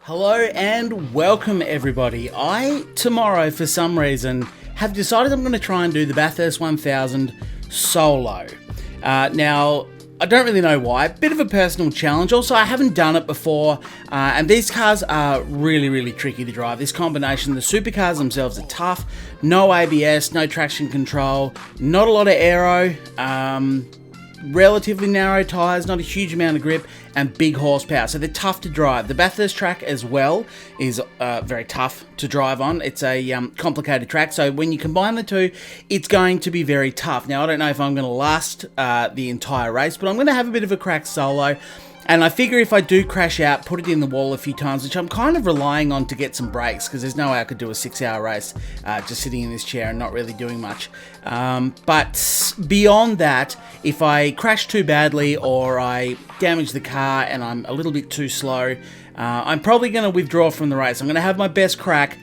Hello and welcome everybody. Tomorrow for some reason have decided I'm going to try and do the Bathurst 1000 solo. Now I don't really know why, bit of a personal challenge. Also I haven't done it before and these cars are really tricky to drive. This combination, the Supercars themselves are tough, no ABS, no traction control, not a lot of aero, relatively narrow tyres, not a huge amount of grip, and big horsepower, so they're tough to drive. The Bathurst track as well is very tough to drive on. It's a complicated track, so when you combine the two, it's going to be very tough. Now, I don't know if I'm going to last the entire race, but I'm going to have a bit of a crack solo. And I figure if I do crash out, put it in the wall a few times, which I'm kind of relying on to get some breaks, because there's no way I could do a 6-hour race just sitting in this chair and not really doing much. But beyond that, if I crash too badly or I damage the car and I'm a little bit too slow, I'm probably going to withdraw from the race. I'm going to have my best crack,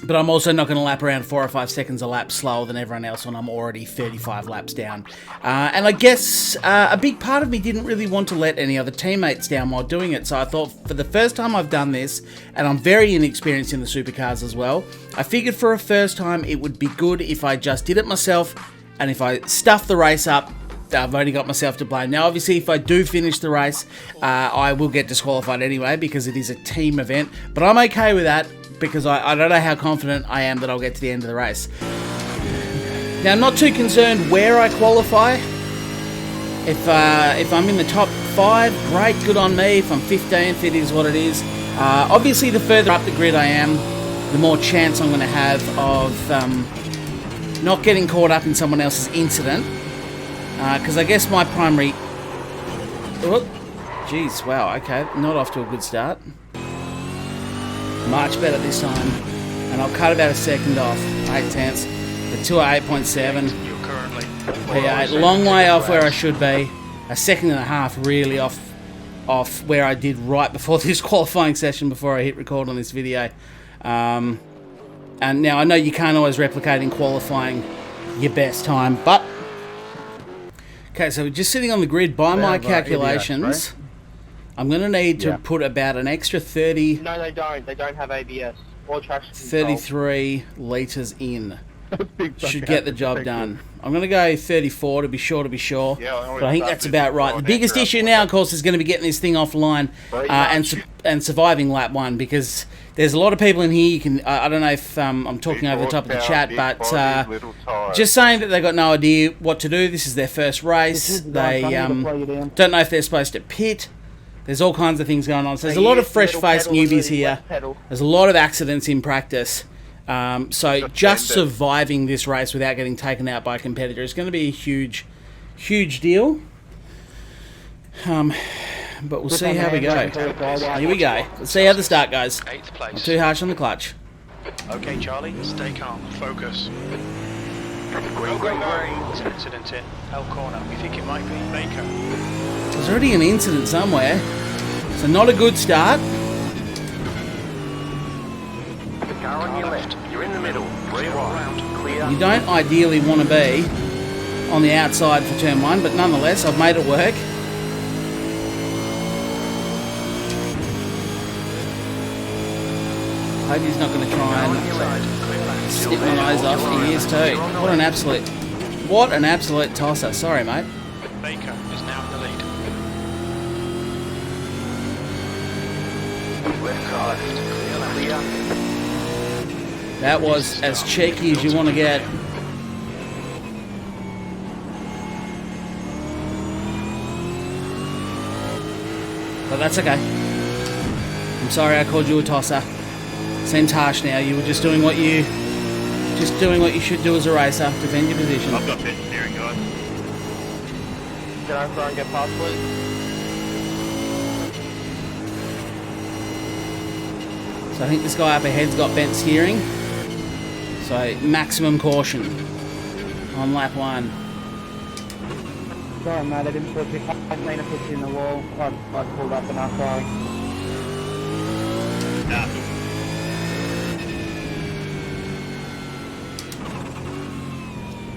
but I'm also not going to lap around 4 or 5 seconds a lap slower than everyone else when I'm already 35 laps down. And I guess a big part of me didn't really want to let any other teammates down while doing it. So I thought for the first time I've done this, and I'm very inexperienced in the Supercars as well, I figured for a first time it would be good if I just did it myself, and if I stuff the race up, I've only got myself to blame. Now, obviously, if I do finish the race, I will get disqualified anyway because it is a team event. But I'm okay with that because I don't know how confident I am that I'll get to the end of the race. Now, I'm not too concerned where I qualify. If I'm in the top 5, great, good on me. If I'm 15th, it is what it is. Obviously, the further up the grid I am, the more chance I'm going to have of not getting caught up in someone else's incident. Because I guess my primary... Oh, jeez, wow, okay, not off to a good start. Much better this time. And I'll cut about a second off, 8 tenths. The 208.7. P8, long way off where I should be. A second and a half really off where I did right before this qualifying session, before I hit record on this video. And now I know you can't always replicate in qualifying your best time, but... Okay, so just sitting on the grid, by my calculations, I'm going to need to put about an extra 30... No, they don't. They don't have ABS or traction control. 33 litres in. Should get the job done. I'm going to go 34 to be sure, but I think that's about right. The biggest issue now, of course, is going to be getting this thing offline and surviving lap 1, because there's a lot of people in here. You can I don't know if I'm talking over the top of the chat, but just saying that they've got no idea what to do. This is their first race. They don't know if they're supposed to pit. There's all kinds of things going on. So there's a lot of fresh-faced newbies here. There's a lot of accidents in practice. So just surviving this race without getting taken out by a competitor is going to be a huge deal. But we'll see how we go. Here we go. Let's see how the start goes. Not too harsh on the clutch. Okay, Charlie, stay calm. Focus. Green. There's an incident in L corner. We think it might be Baker. There's already an incident somewhere. So not a good start. Car on your left. You're in the middle. Clear. You don't ideally want to be on the outside for turn 1, but nonetheless, I've made it work. I hope he's not going to try and snip my nose off. He is too. What an absolute tosser. Sorry, mate. Baker is now in the lead. Clear. That was as cheeky as you want to get. But that's okay. I'm sorry I called you a tosser. Seems harsh now. You were just doing what you should do as a racer. Defend your position. I've got better steering, guys. Can I try and get past, please? So I think this guy up ahead's got bent steering. So maximum caution on lap 1. Sorry, mate. I didn't put you. I mean to put you in the wall. I pulled up and I'm sorry. Nah.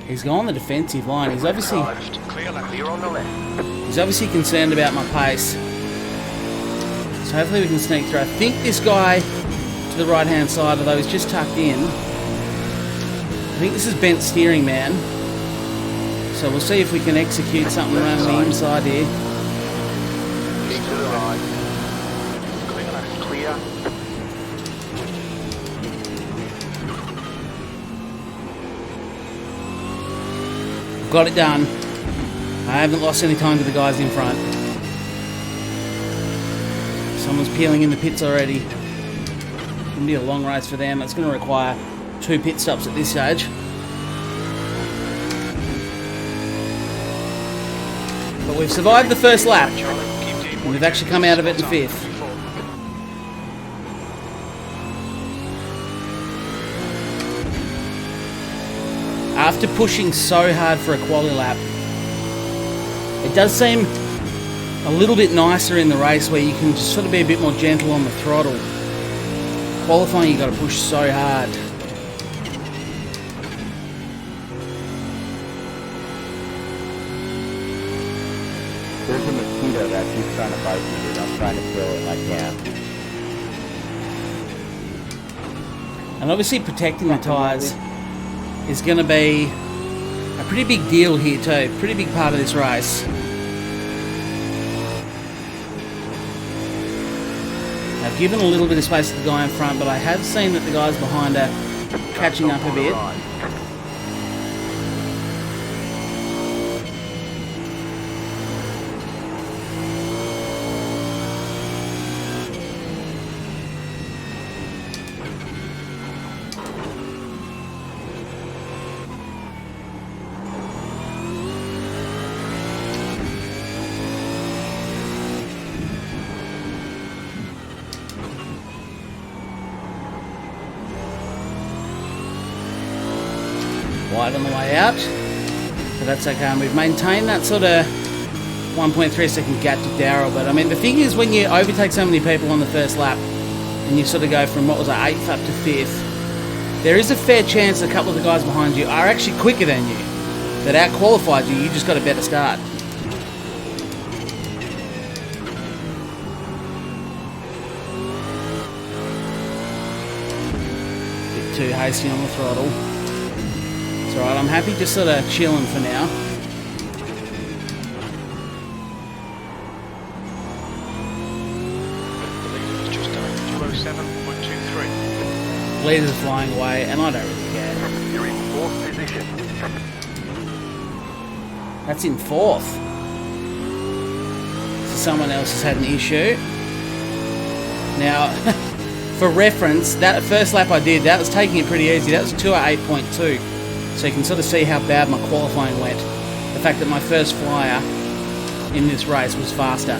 He's gone the defensive line. He's obviously Clear on the left. concerned about my pace. So hopefully we can sneak through. I think this guy to the right-hand side, although he's just tucked in, I think this is bent steering, man. So we'll see if we can execute something around the inside here. Keep to the right. Clear. Got it done. I haven't lost any time to the guys in front. Someone's peeling in the pits already. It's going to be a long race for them. It's going to require 2 pit stops at this stage. But we've survived the first lap. And we've actually come out of it in 5th. After pushing so hard for a quali lap, it does seem a little bit nicer in the race where you can just sort of be a bit more gentle on the throttle. Qualifying, you've got to push so hard. There's a mosquito that keeps trying to bite me, dude. I'm trying to kill it like I can. And obviously protecting the tyres is going to be a pretty big deal here too. Pretty big part of this race. I've given a little bit of space to the guy in front, but I have seen that the guys behind are catching up a bit. Wide on the way out, but that's okay. And we've maintained that sort of 1.3 second gap to Darryl. But I mean, the thing is, when you overtake so many people on the first lap and you sort of go from what was 8th up to 5th, there is a fair chance a couple of the guys behind you are actually quicker than you, that out-qualified you. You just got a better start. Bit too hasty on the throttle. It's alright, I'm happy just sort of chilling for now. Just done 207.23. Leaders flying away, and I don't really care. You're in 4th position. That's in 4th. So someone else has had an issue. Now, for reference, that first lap I did, that was taking it pretty easy. That was 2:08.2. So you can sort of see how bad my qualifying went. The fact that my first flyer in this race was faster.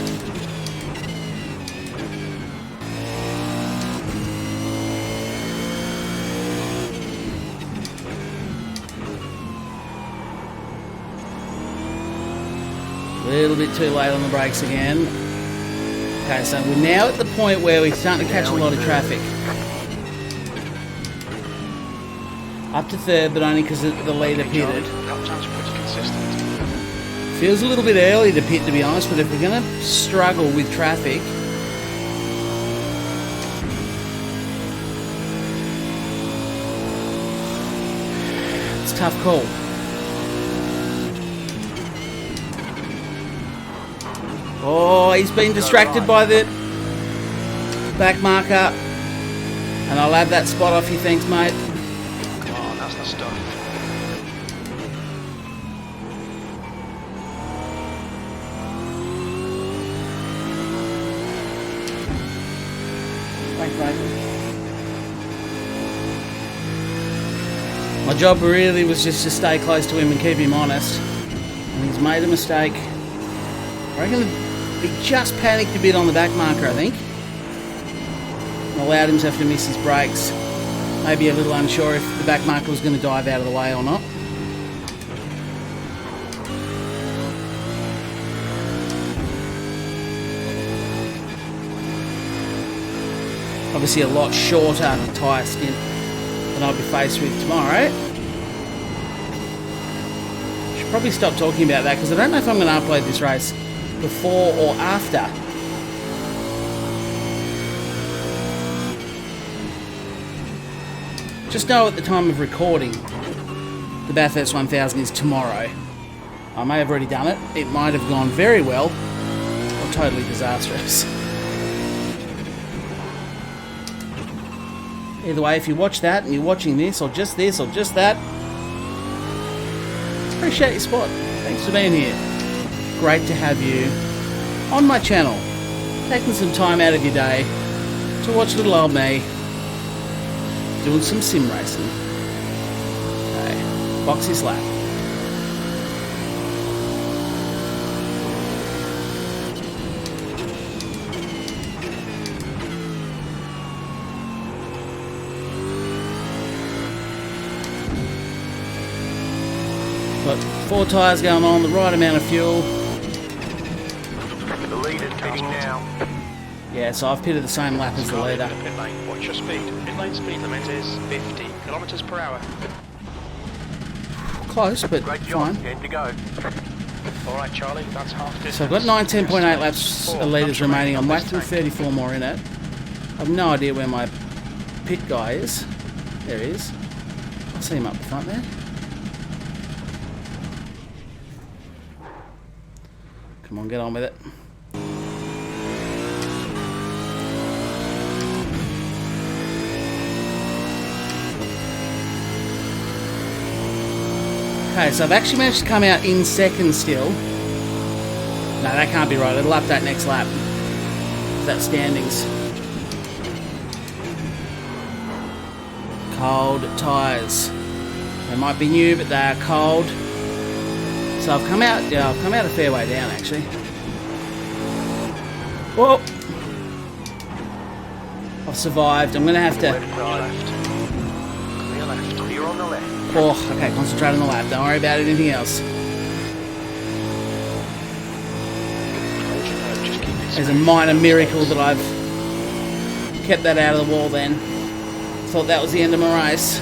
A little bit too late on the brakes again. Okay, so we're now at the point where we're starting to catch a lot of traffic. Up to 3rd, but only because the leader pitted. Lap times are pretty consistent. Feels a little bit early to pit, to be honest, but if we're going to struggle with traffic, it's a tough call. Oh, he's been distracted by the back marker, and I'll have that spot off you, thanks, mate. That's the stuff. Thanks, mate. My job really was just to stay close to him and keep him honest. And he's made a mistake. I reckon he just panicked a bit on the back marker, I think. And allowed himself to miss his brakes. Maybe a little unsure if the back marker was going to dive out of the way or not. Obviously a lot shorter tyre stint than I'll be faced with tomorrow. Should probably stop talking about that because I don't know if I'm going to upload this race before or after Just know at the time of recording, the Bathurst 1000 is tomorrow. I may have already done it. It might have gone very well, or totally disastrous. Either way, if you watch that and you're watching this, or just that, appreciate your support. Thanks for being here. Great to have you on my channel, taking some time out of your day to watch little old me doing some sim racing. Okay, Boxy's lap. Got 4 tyres going on, the right amount of fuel. The leader's pitting now. Yeah, so I've pitted the same lap as the leader. Pit lane. Watch your speed. Pit lane speed limit is 50 kilometers per hour. Close, but fine. 10 to go. Alright, Charlie, that's half distance. So I've got 19.8 laps of leaders remaining. I'm lap through 34 more in it. I've no idea where my pit guy is. There he is. I see him up the front there. Come on, get on with it. Okay, so I've actually managed to come out in second still. No, that can't be right. It'll update next lap. That's standings. Cold tyres. They might be new, but they are cold. So I've come out. Yeah, I've come out a fair way down actually. Whoa! I've survived. I'm gonna have to. Clear left. Clear on the left. Oh, okay. Concentrate on the lap. Don't worry about anything else. There's a minor miracle that I've kept that out of the wall then. Thought that was the end of my race.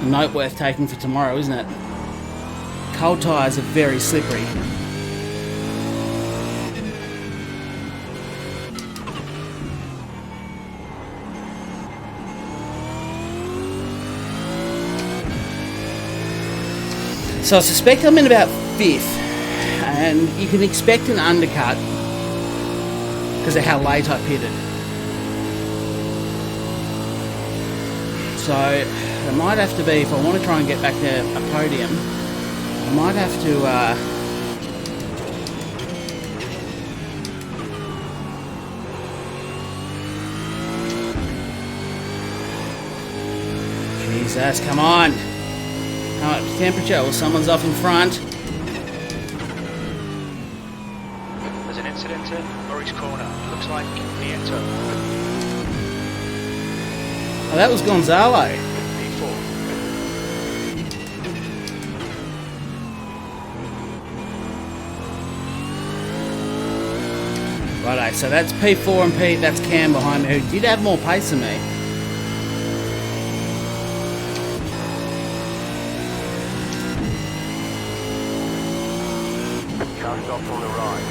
A note worth taking for tomorrow, isn't it? Cold tyres are very slippery. So I suspect I'm in about 5th, and you can expect an undercut because of how late I pitted. So it might have to be, if I want to try and get back to a podium, I might have to Jesus, come on! Come up to temperature, or someone's off in front. There's an incident in Murray's corner. Looks like Nieto. Oh, that was Gonzalo. P4. Righto, so that's P4 and P, that's Cam behind me, who did have more pace than me. Car stop on the right.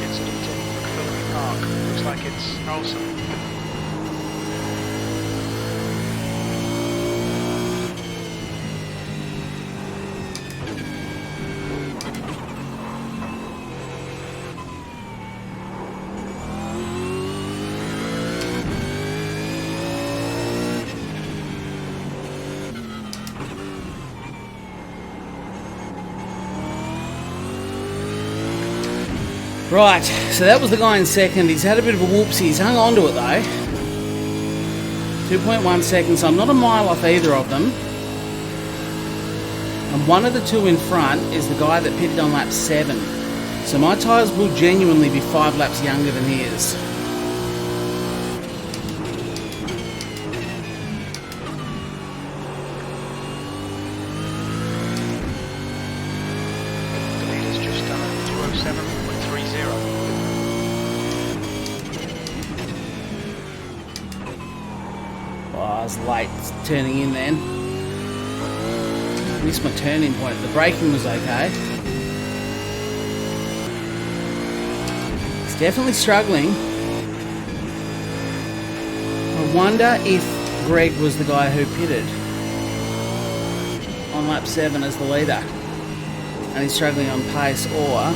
Incident in McPhilly Park. Looks like it's Olsen. Right, so that was the guy in second. He's had a bit of a whoopsie. He's hung on to it though. 2.1 seconds, so I'm not a mile off either of them. And one of the two in front is the guy that pitted on lap 7. So my tyres will genuinely be 5 laps younger than his. The leader's just done a 207.30. Oh, I was late turning in then. Missed my turning point. The braking was okay. He's definitely struggling. I wonder if Greg was the guy who pitted on lap 7 as the leader and he's struggling on pace, or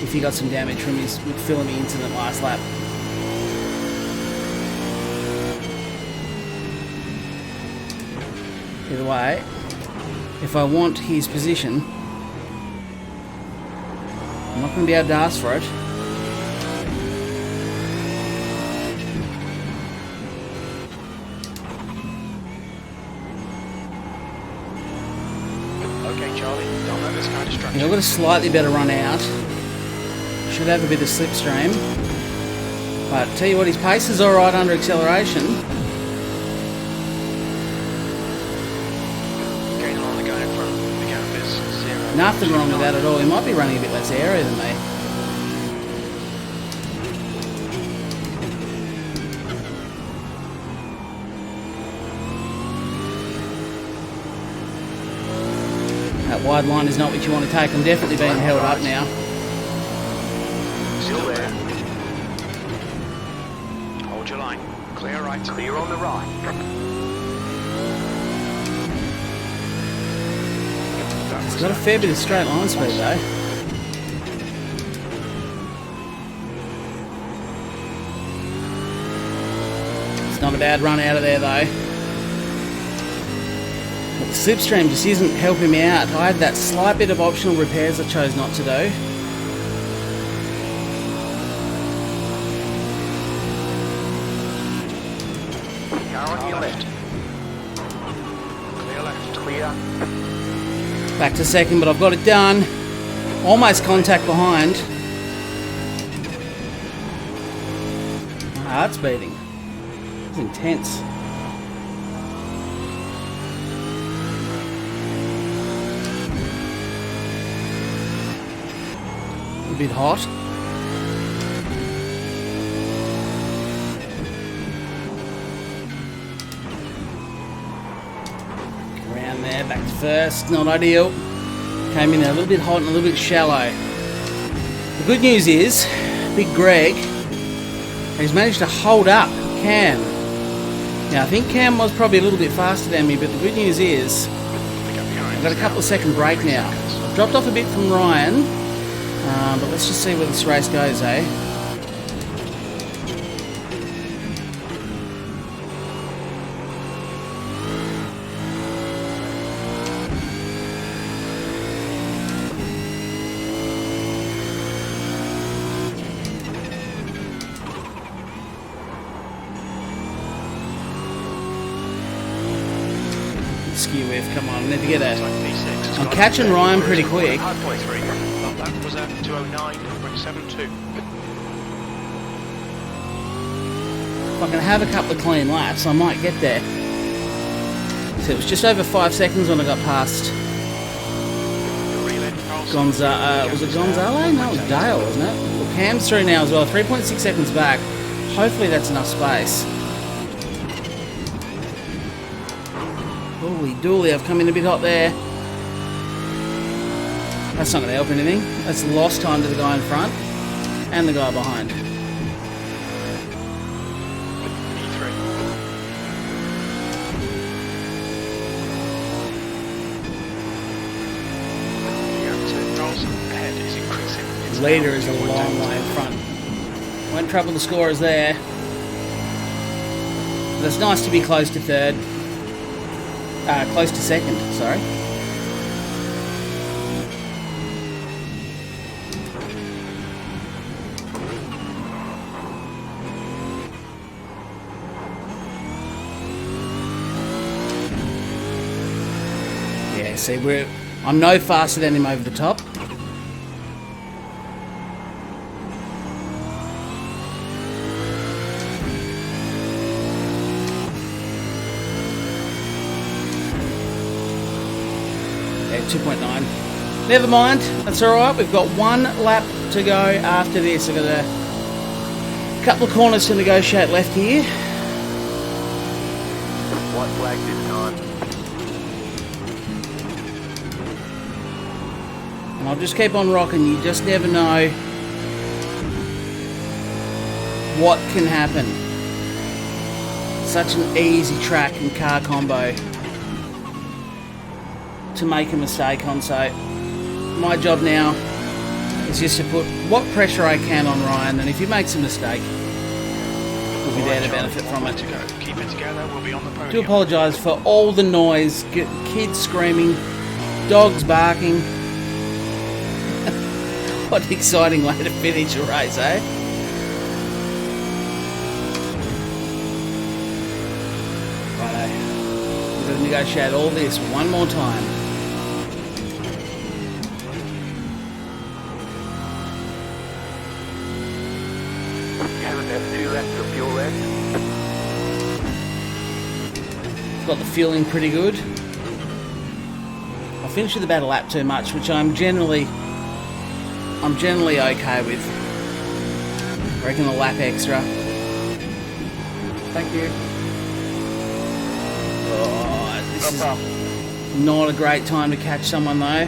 if he got some damage from his McPhillamy incident last lap. Either way, if I want his position, I'm not going to be able to ask for it. Okay, Charlie, don't let this guy distract I've you. got a slightly better run out. Should have a bit of slipstream. But tell you what, his pace is alright under acceleration. Gain on the guy in front. The gap is 0. Nothing wrong with that at all. He might be running a bit less area than me. That wide line is not what you want to take. I'm definitely being held up now. Still there. Hold your line. Clear right. Clear on the right. He's got a fair bit of straight line speed though. It's not a bad run out of there though. But the slipstream just isn't helping me out. I had that slight bit of optional repairs I chose not to do. Car on your left. Clear left. Clear. Back to second, but I've got it done. Almost contact behind. Heart's beating. It's intense. A bit hot. Around there, back to first. Not ideal. Came in there a little bit hot and a little bit shallow. The good news is, Big Greg has managed to hold up Cam. Now I think Cam was probably a little bit faster than me, but the good news is I've got a couple of second break now. I've dropped off a bit from Ryan, but let's just see where this race goes, eh? Skew whiff, come on, I need to get a... I'm catching Ryan pretty quick. That was at 209.72. If I can have a couple of clean laps, I might get there. So it was just over 5 seconds when I got past Gonzalo. Was it Gonzalo? No, it was Dale, wasn't it? Well, Cam's through now as well, 3.6 seconds back. Hopefully that's enough space. Holy dooly, I've come in a bit hot there. That's not going to help anything. That's lost time to the guy in front and the guy behind. Leader is a long way in front. Won't trouble the scorers there. But it's nice to be close to third. Close to second, sorry. Yeah, see, I'm no faster than him over the top. Yeah, 2.9. Never mind, that's alright. We've got one lap to go after this. I've got a couple of corners to negotiate left here. White flag this time. I'll just keep on rocking. You just never know what can happen. Such an easy track and car combo to make a mistake on. So my job now is just to put what pressure I can on Ryan, and if he makes a mistake, we'll be there to benefit from it. Keep it together, we'll be on the podium. I do apologise for all the noise, kids screaming, dogs barking. What an exciting way to finish a race, eh? Righto. We've got to negotiate all this one more time. Got the fueling pretty good. I'll finish with about a lap too much, which I'm generally okay with. I reckon a lap extra. Thank you. Oh, this is not a great time to catch someone though.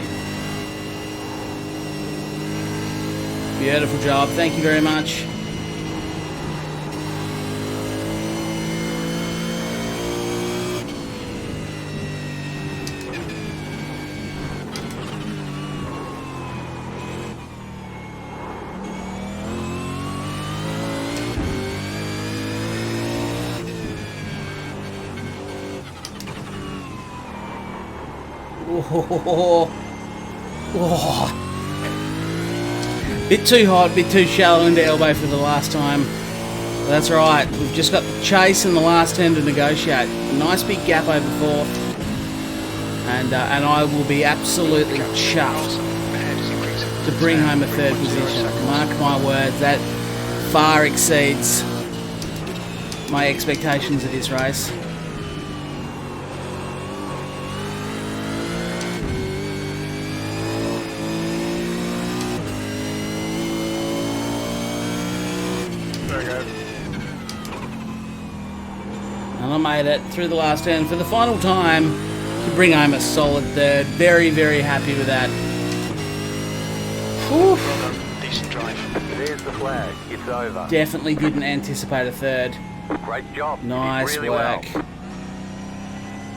Beautiful job. Thank you very much. Oh. Bit too hot, bit too shallow into elbow for the last time. That's right, we've just got the chase in the last turn to negotiate. A nice big gap over fourth. And I will be absolutely chuffed to bring home a third position. Mark my words, that far exceeds my expectations of this race. And I made it through the last turn for the final time to bring home a solid third. Very, very happy with that. Whew. Decent drive. There's the flag. It's over. Definitely didn't anticipate a third. Great job. Nice really work. Well.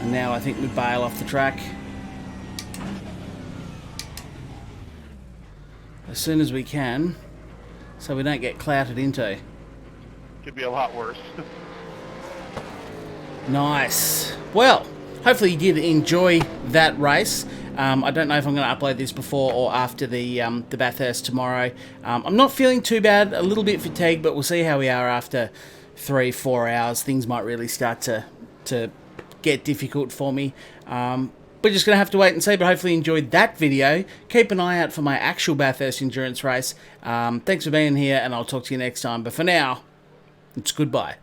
And now I think we bail off the track. As soon as we can, so we don't get clouted into. Could be a lot worse. Nice. Well, hopefully you did enjoy that race. I don't know if I'm going to upload this before or after the Bathurst tomorrow. I'm not feeling too bad, a little bit fatigued, but we'll see how we are after 3-4 hours. Things might really start to get difficult for me. We're just going to have to wait and see, but hopefully you enjoyed that video. Keep an eye out for my actual Bathurst endurance race. Thanks for being here, and I'll talk to you next time. But for now, it's goodbye.